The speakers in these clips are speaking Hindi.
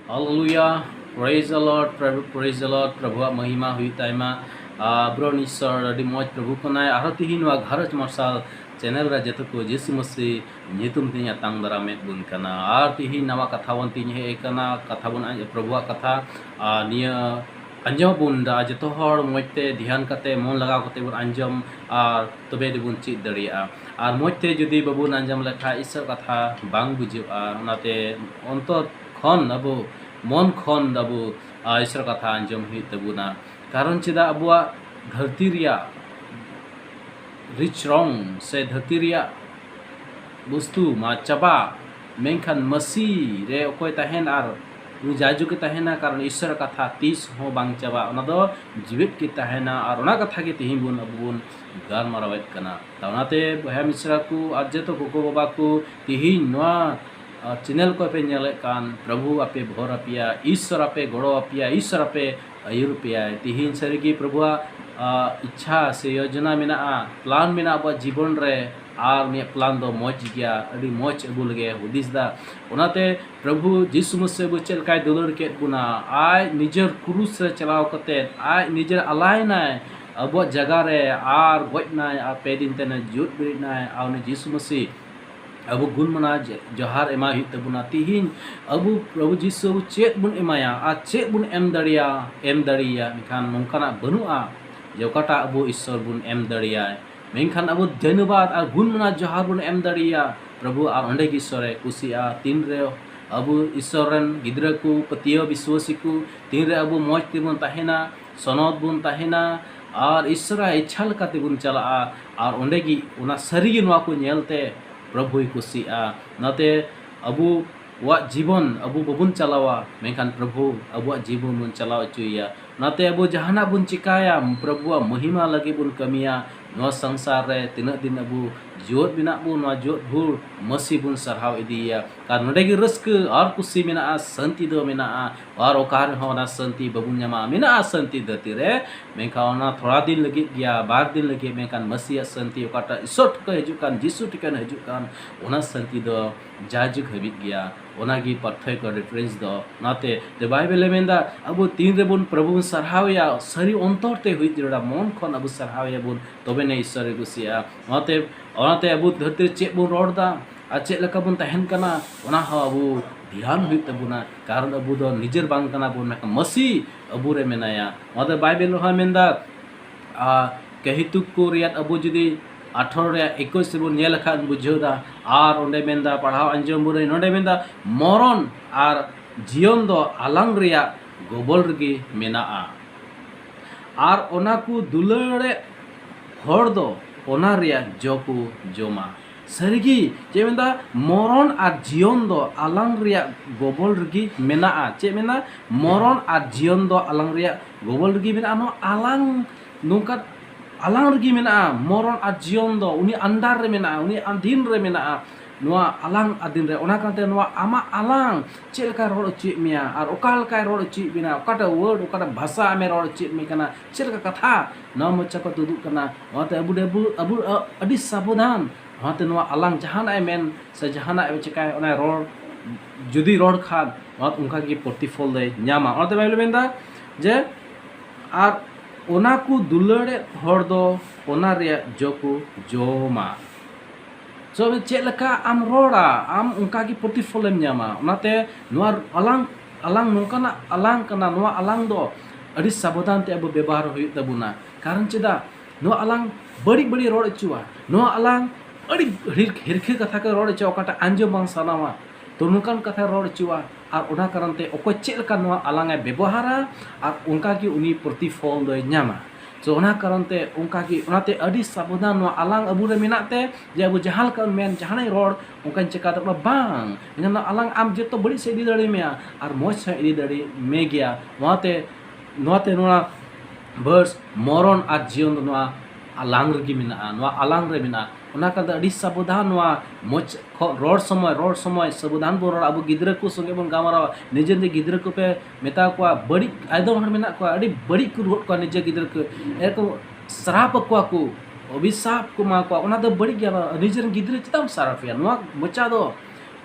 Hallelujah. Praise the Lord. Praise the Lord. Prabhu महिमा हुई ताइमा ब्रोन ईश्वर अड़ी मौज प्रभु को नाय आरो तिहिन वा घरच मार्शल चैनल रा जतो को जिसु मसीह नितुम तिnya tang dara met bun kana ar tihin nawa katha bun tinya he kana katha bun प्रभु कथा निया अंजम बुन दा जतो हर मौजते ध्यान कते मन लगा कते बुन अंजम और तबे दिबुन चित दरिया और मौजते जुदी बाबुन अंजम लेखा ईश्वर कथा बांग बुजुआ ओनाते अंतर खन अबो मन खन अबो ईश्वर कथा अंजम हुई तबुना कारण चेदा अबुआ धरती रिया रिच रंग से धरती रिया वस्तु मा चबा मेनखान मसी रे ओकोय तहेन आर जाजू के तहेना कारण ईश्वर कथा तीस हो बांग चबा ओना दो जीवित के तहेना और ओना कथा के तिहिं बुन अबुन गार मारावेत कना तानाते बहा मिश्रा को आज तो कोको बाबा को तिहिं नवा चैनल को पे नेले कान प्रभु आपे भोर अपिया ईश्वर आपे गड़ो अपिया ईश्वर आपे आयुर पिया तिहिं सरिगी प्रभु इच्छा से योजना मेना प्लान मेना अब जीवन रे आर ने प्लान दो मौज गया अड़ी मौज अबु लगे हुदिस दा ओनाते प्रभु जिसु मसीह बु चेल काय दुलर के बुना आय निजर क्रूस रे चलाव कते आय निजर अलाय नाय अब जगह रे आर गoj नाय आ पे दिन तेने जुट बिर नाय आ जिसु मसीह अबु गुण मना जोहार एमा हि तबुना तिहिन अबु प्रभु जिसु चेत बुन एमाया आ चेत बुन एम दड़िया मिखान नोंकाना बनुआ जोकाटा अबु ईश्वर बुन एम दड़िया मेनखान अबु धन्यवाद और गुण मना जोहार बुन एम दड़िया प्रभु आ अंडे ईश्वरे कुसिया तीन रे अबु ईश्वरन गिद्रा को पतियो विश्वासी को तीन रे अबु मौज तिबुन तहेना सनद बुन तहेना और ईश्वर इच्छा लकाते बुन चला और अंडे की उना सरी नवा को नेलते प्रभु कुसिया नाते अबु वा जीवन अबु बबुन चलावा मेनखान प्रभु अबु जीवन बुन चलाव चुया नाते अबु जहाना बुन चिकाया प्रभु महिमा लगे बुन कमिया नो संसार रे तिना दिन अबु जोत बिना बु नो जोत भूर मसी बुन सरहाव इदिया कार नडे की रस्क और कुसी मेना शांति दो मेना और ओकार होना शांति बबुन न्यामा मेना शांति दति रे मेखा ओना थोड़ा दिन लगी गया बार दिन लगे मेखान मसी शांति ओकाटा ईश्वर ठक हजुकान जिसु ठिकान हजुकान ओना शांति दो जाजुक हबित गया ओनागी पर्थय को रेफरेंस दो नाते द बाइबल मेंदा अबु तीन रे बुन प्रभु सरहावया सरी अंतर ते हुई जोड़ा मन खन अबु सरहावया बुन तबे ने ईश्वर गुसिया ओनाते अबु धरती चे बुन रोडदा आ चे लका बुन तहन कना ओना हो अबु ध्यान हुई तबुना कारण अबु दो निजर बांग कना बुन मसी अबु रे मेनाया ओनाते बाइबल हा मेंदा कहितुक को रियात अबु जुदी 18 से बुन नेल खान बुझोदा और ओंडे मेंदा पढ़ाव अंजम बुरे नोंडे मेंदा मरण और जीवन दो आलांग रिया गोबल रगी मेना और ओना को दुलड़े हर दो ओना रिया जोकु जोमा सरिगी जे मेंदा मरण और जीवन दो आलांग रिया गोबल रगी मेना चे मेना मरण और जीवन दो आलांग रिया गोबल रगी मेना नो आलांग नुका आलांग रगी मेना मरण और जीवन दो उनी अंडार रे मेना उनी अधीन रे मेना नोआ आलांग अधीन रे ओना काते नोआ आमा आलांग चेलका रोड ची मिया और ओकाल काय रोड ची बिना ओकाटा वर्ड ओकाटा भाषा में रोड ची मी कना चेलका कथा न मचा को दुदु कना ओते अबु अडी साबधान ओते नोआ आलांग जहाना मेन से जहाना चिकाय ओना रोड जुदी रोड खान ओत उनका की प्रतिफल दे न्यामा ओते बाइबल मेंदा जे आर ओना को दुलड़े हर दो ओना रे जोकु जोमा सो चेलका आम रोड़ा आम उनका की प्रतिफल न्यामा ओनाते नोआ आलांग नोंकाना आलांग कना नोआ आलांग दो अड़ी साबधान ते अब व्यवहार हुई तबुना कारण चेदा नोआ आलांग बड़ी बड़ी रोड चुआ नोआ आलांग अड़ी हिरखे कथा के रोड चुआ ओकाटा अंजम बांग सानावा तो नोकान कथा रोड चुआ और ओना कारण ते ओको चेलका नोआ आलांग व्यवहारा और उनका की उनी प्रतिफल दो न्यामा सो ओना कारण ते उनका की ओनाते अड़ी साबधान नोआ आलांग अबु रे मेनाते जे अबु जहाल का मेन जहानाय रोड उनका चिका तबला बांग इना आलांग आम जेतो बड़ी से इदी दड़ी मेया और मोज से इदी दड़ी मे गया नोते नोआ बर्स मरण और जीवन नोआ आलांग रगी मेना नोआ आलांग रे मेना ओना का अड़ी साबधान नोआ मोज रोड समय साबधान बो रोड अबु गिद्रा को संगे बन गामरा निजे ने गिद्रा को पे मेता को बड़ी आयदम हर मेना को अड़ी बड़ी को रोड को निजे गिद्रा को एको श्राप को अभिशाप को मा को ओना दो बड़ी गया निजे गिद्रा चिताम साराफिया नोआ मोचा दो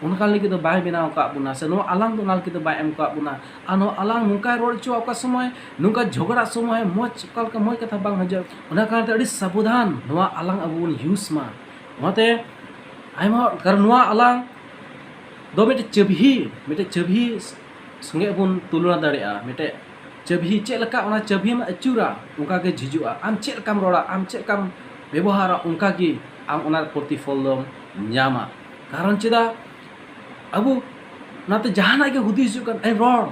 उनका लगी तो बाय बनाव का बुना से नो आलांग तो नाल की तो बाय एम का बुना आनो आलांग नुका रोड चो का समय नुका झगड़ा समय मोच कल का मोय कथा बांग हजो उना कारणते अड़ी साबधान नुआ आलांग अबुन यूज मा मते आइमा कारण नुआ आलांग दो मिटे चबही संगे बुन तुलना दाड़ेया मिटे चबही चेक लका उना चबही मा अचुरा उनका के झिजुआ आम चेक काम रोड़ा आम चेक काम व्यवहार उनका की आम उना प्रतिफल दम न्यामा कारण चेदा अबु नाते जहाना के हुदिस जुकन ए रोड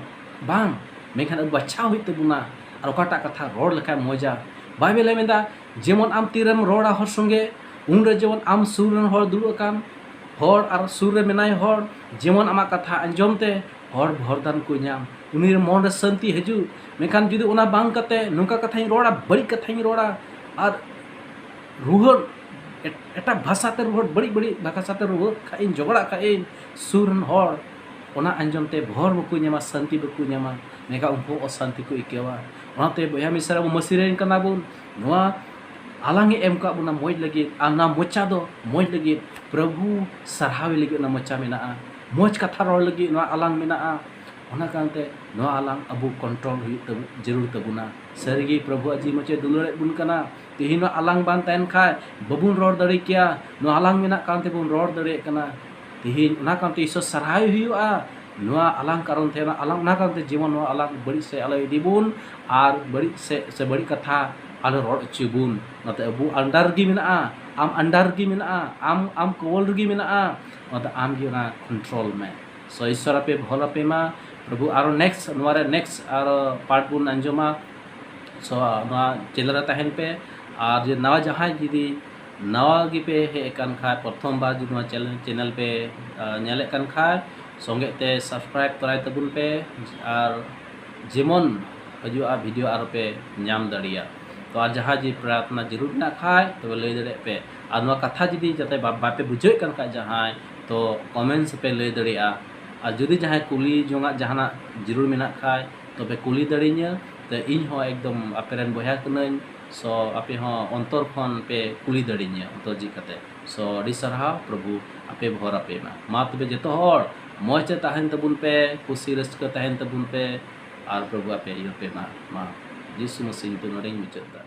बांग मेखान अब अच्छा हुई तबुना और ओकाटा कथा रोड लखा मजा बाइबल मेंदा जेमन आम तीरम रोड़ा हर संगे उन रे जेमन आम सुरन हर दुड़कान हर और सुर रे मेनाय हर जेमन आमा कथा अंजमते हर भरदान को नाम उनी मन रे शांति हजू मेखान जुदी उना बांग कते नुका कथाई रोड़ा बड़ी कथाई रोड़ा और रुहर एटा भाषाते रुहर बड़ी बड़ी भाषाते रुहर खाइन झगड़ा खाइन सुरन हर ओना अंजमते भर बकु न्यामा शांति बकु न्यामा मेका उनको अशांति को इकेवा ओनाते बया मिसरा मसिरेन कना बुन नोआ आलांगे एम का बुना मोज लगी आना मोचा दो मोज लगी प्रभु सरहावे लगी ना मोचा मेना मोज कथा रोड लगी नोआ आलांग मेना ओना कांते नोआ आलांग अबु कंट्रोल हुई तब जरूर तबुना सरगी प्रभु अजी मोचे दुलरे बुन कना तिहिन आलांग बान तैन खाय बबुन रोड दड़े किया नो आलांग मेना कांते बुन रोड दड़े कना तिहिन ओना कांते ईश्वर सरहाय हुआ नुआ आलांग कारण थे आलांग ना कांते जीवन नुआ आलांग बड़ी से आलो इदीबुन आर बड़ी से बड़ी कथा आलो रोड चुबुन नते अबु अंडर गी मेना आम अंडर गी मेना आम कोल गी मेना नते आम गी ना कंट्रोल में सो ईश्वर पे भला पे मा प्रभु आरो नेक्स्ट नुआरे नेक्स्ट आरो पार्ट बुन अंजमा सो नुआ चैनल तहन पे और जे नवा जहाँ जुदी नवा गी पे हे कान खाय प्रथम बार जुदी चैनल पे नेले कान खाय संगे ते सब्सक्राइब कराय तबुन पे और जेमन हजुआ वीडियो आरो पे नाम दाड़िया तो आज जहाँ जी प्रार्थना जरूर ना खाय तो लय दड़े पे और नुआ कथा जुदी जते बापे बुझे कान खाय जहाँ तो कमेंट्स पे लय दड़िया और जुदी जहाँ कुली जोंगा जहाना जरूर मेना खाय तो पे कुली दड़िया तो इन हो एकदम आपेरन बया कनन सो आपे हो अंतर खन पे कुली दड़िया अंतर जी कते सो अड़ी सरहाव प्रभु आपे भर आपे मा तबे जतो हर मौज तहन तबुन पे खुशी रस्का तहन तबुन पे और प्रभु आपे यो पे मा यीशु मसीह तो नरें मुचदा।